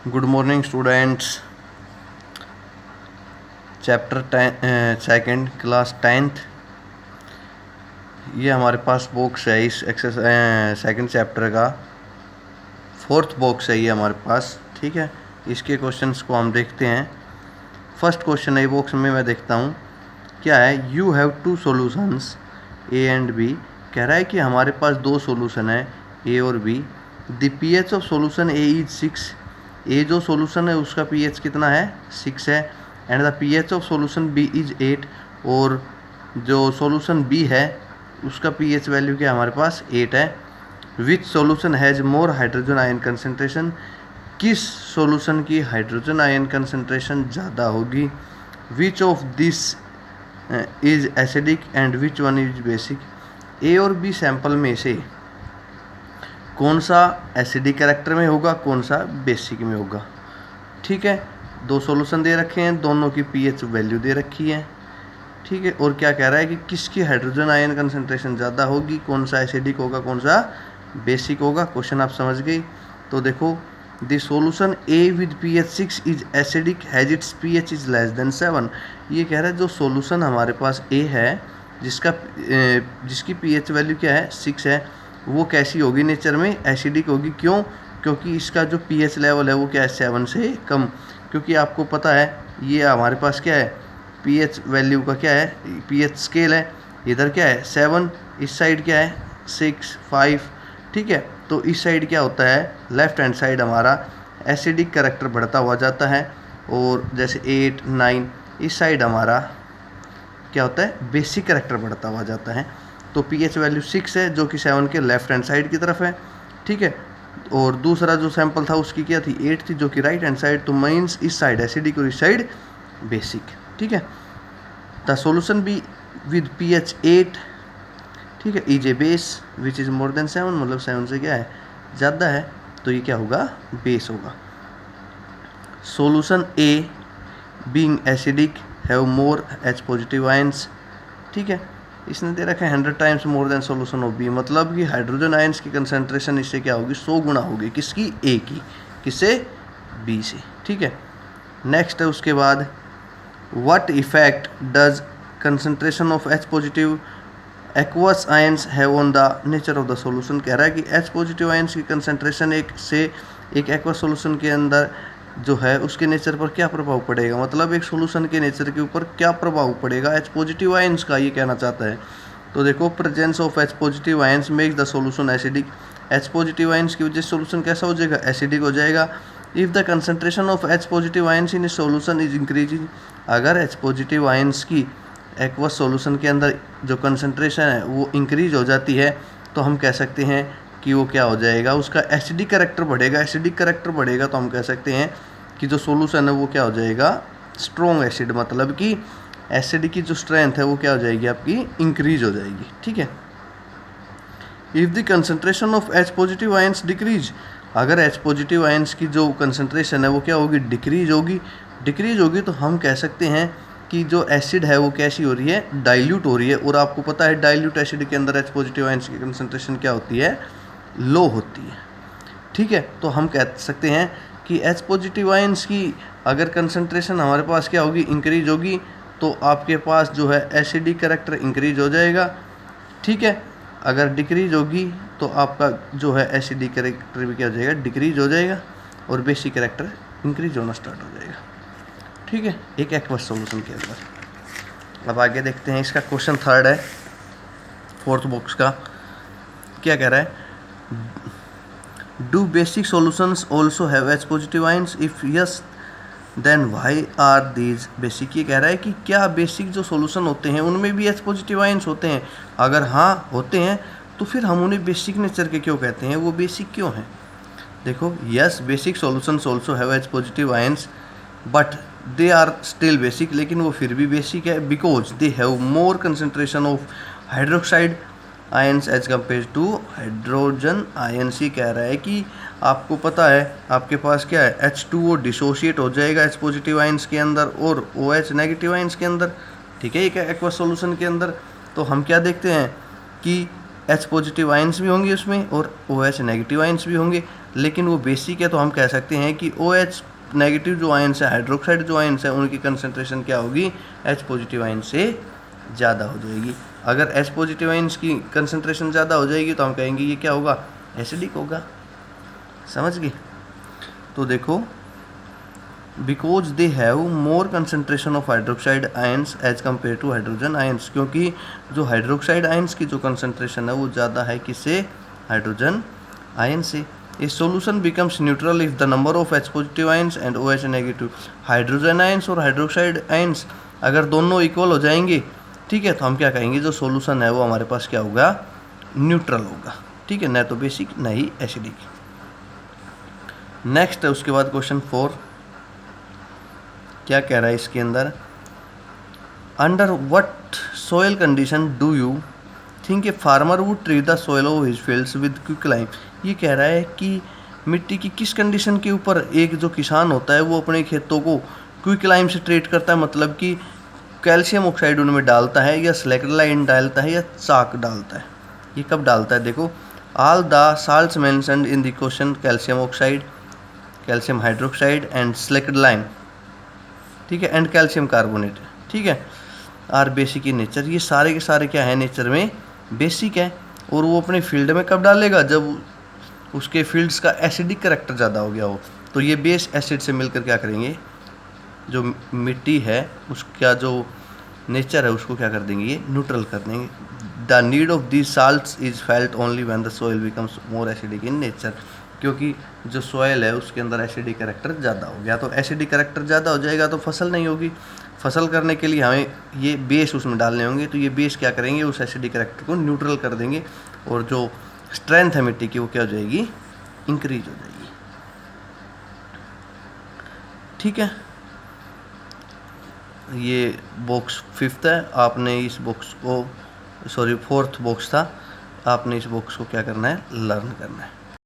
Good morning students. Chapter second class 10th ये हमारे पास box है। इस एक्सरसाइज सेकंड चैप्टर का 4th बॉक्स है ये हमारे पास। ठीक है, इसके क्वेश्चंस को हम देखते हैं। फर्स्ट क्वेश्चन है बॉक्स में, मैं देखता हूँ क्या है। You have two solutions A and B. कह रहा है कि हमारे पास दो सॉल्यूशन है ए और B. The pH of solution A is 6। A जो सॉल्यूशन है उसका पीएच कितना है, 6 है। And the pH of solution B is 8। और जो सॉल्यूशन बी है उसका पीएच वैल्यू क्या हमारे पास 8 है। Which solution has more hydrogen ion concentration. किस सॉल्यूशन की हाइड्रोजन आयन कंसनट्रेशन ज़्यादा होगी। Which of this is acidic and which one is basic. A और बी सैंपल में से कौन सा एसिडिक कैरेक्टर में होगा, कौन सा बेसिक में होगा। ठीक है, दो सॉल्यूशन दे रखे हैं, दोनों की पीएच वैल्यू दे रखी है। ठीक है, और क्या कह रहा है कि किसकी हाइड्रोजन आयन कंसंट्रेशन ज़्यादा होगी, कौन सा एसिडिक होगा, कौन सा बेसिक होगा। क्वेश्चन आप समझ गई। तो देखो, the solution A with pH 6 is acidic has its pH is less than 7। ये कह रहा है जो सॉल्यूशन हमारे पास ए है जिसकी पीएच वैल्यू क्या है 6 है, वो कैसी होगी, नेचर में एसिडिक होगी। क्यों? क्योंकि इसका जो पीएच लेवल है वो क्या है 7 से कम। क्योंकि आपको पता है ये हमारे पास क्या है पीएच वैल्यू का क्या है, पीएच स्केल है। इधर क्या है 7, इस साइड क्या है 6, 5। ठीक है, तो इस साइड क्या होता है, लेफ्ट हैंड साइड हमारा एसिडिक कैरेक्टर बढ़ता हुआ जाता है। और जैसे 8, 9 इस साइड हमारा क्या होता है बेसिक कैरेक्टर बढ़ता हुआ जाता है। तो पीएच वैल्यू 6 है जो कि 7 के लेफ्ट हैंड साइड की तरफ है। ठीक है, और दूसरा जो सैंपल था उसकी क्या थी 8 थी जो कि राइट हैंड साइड। तो मीन्स इस साइड एसिडिक और इस साइड बेसिक। ठीक है, the solution be with pH 8 ठीक है is a base which is more than 7, मतलब 7 से क्या है ज़्यादा है, तो ये क्या होगा बेस होगा। Solution A being acidic have more H positive ions. ठीक है, इसने दे रखा है 100 times more than solution of B, मतलब कि हाइड्रोजन आयंस की कंसंट्रेशन इससे क्या होगी 100 गुना होगी। किसकी, ए की, किससे, बी से। ठीक है, नेक्स्ट है उसके बाद what effect does concentration of H positive aqueous ions have on the nature of the solution. कह रहा है कि एच पॉजिटिव आयंस की कंसंट्रेशन एक एक्वस सॉल्यूशन के अंदर जो है उसके नेचर पर क्या प्रभाव पड़ेगा, मतलब एक सॉल्यूशन के नेचर के ऊपर क्या प्रभाव पड़ेगा एच पॉजिटिव आयंस का, ये कहना चाहता है। तो देखो, presence of H positive ions makes the solution acidic. H positive ions की वजह से सॉल्यूशन कैसा हो जाएगा, एसिडिक हो जाएगा। If the concentration of H positive ions in solution is increasing, अगर एच पॉजिटिव आयंस की एक्वस सॉल्यूशन के अंदर जो कंसंट्रेशन है वो इंक्रीज हो जाती है, तो हम कह सकते हैं कि वो क्या हो जाएगा, उसका एसिडिक कैरेक्टर बढ़ेगा। एसिडिक कैरेक्टर बढ़ेगा तो हम कह सकते हैं कि जो सॉल्यूशन है वो क्या हो जाएगा स्ट्रॉन्ग एसिड, मतलब कि एसिड की जो स्ट्रेंथ है वो क्या हो जाएगी आपकी इंक्रीज हो जाएगी। ठीक है, if the concentration of H positive ions decrease, अगर एच पॉजिटिव आयंस की जो कंसंट्रेशन है वो क्या होगी डिक्रीज होगी, तो हम कह सकते हैं कि जो एसिड है वो कैसी हो रही है, डाइल्यूट हो रही है। और आपको पता है डाइल्यूट एसिड के अंदर एच पॉजिटिव आयंस की कंसंट्रेशन क्या होती है, लो होती है। ठीक है, तो हम कह सकते हैं कि एच पॉजिटिव आयंस की अगर कंसंट्रेशन हमारे पास क्या होगी इंक्रीज होगी, तो आपके पास जो है एसिडिक कैरेक्टर इंक्रीज हो जाएगा। ठीक है, अगर डिक्रीज होगी तो आपका जो है एसिडिक कैरेक्टर भी क्या हो जाएगा डिक्रीज हो जाएगा, और बेसिक कैरेक्टर इंक्रीज होना स्टार्ट हो जाएगा। ठीक है, एक एक्वस सॉल्यूशन के अंदर। अब आगे देखते हैं, इसका क्वेश्चन 3rd है 4th बॉक्स का। क्या कह रहा है, do basic solutions also have H positive ions, if yes then why are these basic. ये कह रहा है कि क्या बेसिक जो सॉल्यूशन होते हैं उनमें भी एच पॉजिटिव आयंस होते हैं, अगर हाँ होते हैं तो फिर हम उन्हें बेसिक नेचर के क्यों कहते हैं, वो बेसिक क्यों हैं। देखो, yes basic solutions also have H positive ions but they are still basic, लेकिन वो फिर भी बेसिक है because they have more concentration of hydroxide ions as compare to hydrogen ions. ही कह रहा है कि आपको पता है आपके पास क्या है H2O डिसोशिएट हो जाएगा एच पॉजिटिव आयंस के अंदर और OH नेगेटिव आयंस के अंदर। ठीक है, एक एक्वस सॉल्यूशन के अंदर। तो हम क्या देखते हैं कि H पॉजिटिव आयंस भी होंगे उसमें और OH नेगेटिव आयंस भी होंगे, लेकिन वो बेसिक है तो हम कह सकते हैं कि OH नेगेटिव जो आयंस है, हाइड्रोक्साइड जो आयंस है, उनकी कंसंट्रेशन क्या होगी, H पॉजिटिव आयन से ज़्यादा हो जाएगी। अगर H पॉजिटिव आयंस की कंसंट्रेशन ज़्यादा हो जाएगी तो हम कहेंगे ये क्या होगा, एसिडिक होगा। समझ गए? तो देखो, because they have more concentration of hydroxide ions as compare to hydrogen ions, क्योंकि जो हाइड्रोक्साइड आयंस की जो कंसनट्रेशन है वो ज़्यादा है किससे, हाइड्रोजन आयन से। A solution becomes neutral if the number of H positive ions and OH negative. Hydrogen ions और हाइड्रोक्साइड आयंस अगर दोनों इक्वल हो जाएंगे, ठीक है, तो हम क्या कहेंगे, जो सोल्यूशन है वो हमारे पास क्या होगा, न्यूट्रल होगा। ठीक है, न तो बेसिक न ही एसिडिक। नेक्स्ट है उसके बाद क्वेश्चन 4, क्या कह रहा है इसके अंदर, under what soil condition do you think a farmer would treat the soil of his fields with quicklime. ये कह रहा है कि मिट्टी की किस कंडीशन के ऊपर एक जो किसान होता है वो अपने खेतों को क्विकलाइम से ट्रीट करता है, मतलब कि कैल्शियम ऑक्साइड उनमें डालता है या स्लेक्लाइन डालता है या चाक डालता है। ये कब डालता है, देखो, all the salts mentioned in the question, calcium oxide, calcium hydroxide and slaked lime, ठीक है, एंड कैल्शियम कार्बोनेट, ठीक है, आर बेसिक इन नेचर। ये सारे के सारे क्या है, नेचर में बेसिक है। और वो अपने फील्ड में कब डालेगा, जब उसके फील्ड्स का एसिडिक करेक्टर ज़्यादा हो गया हो। तो ये बेस एसिड से मिलकर क्या करेंगे, जो मिट्टी है उसका जो नेचर है उसको क्या कर देंगे, ये न्यूट्रल कर देंगे। The need of these salts is felt only when the soil becomes more acidic in nature, क्योंकि जो सॉइल है उसके अंदर एसिडिक करेक्टर ज़्यादा हो गया। तो एसिडिक करेक्टर ज़्यादा हो जाएगा तो फसल नहीं होगी। फसल करने के लिए हमें ये बेस उसमें डालने होंगे, तो ये बेस क्या करेंगे, उस एसिडिक करेक्टर को न्यूट्रल कर देंगे और जो स्ट्रेंथ है मिट्टी की वो क्या हो जाएगी, इंक्रीज हो जाएगी। ठीक है, ये बॉक्स 5th है। आपने इस बॉक्स को, सॉरी 4th बॉक्स था, आपने इस बॉक्स को क्या करना है, लर्न करना है।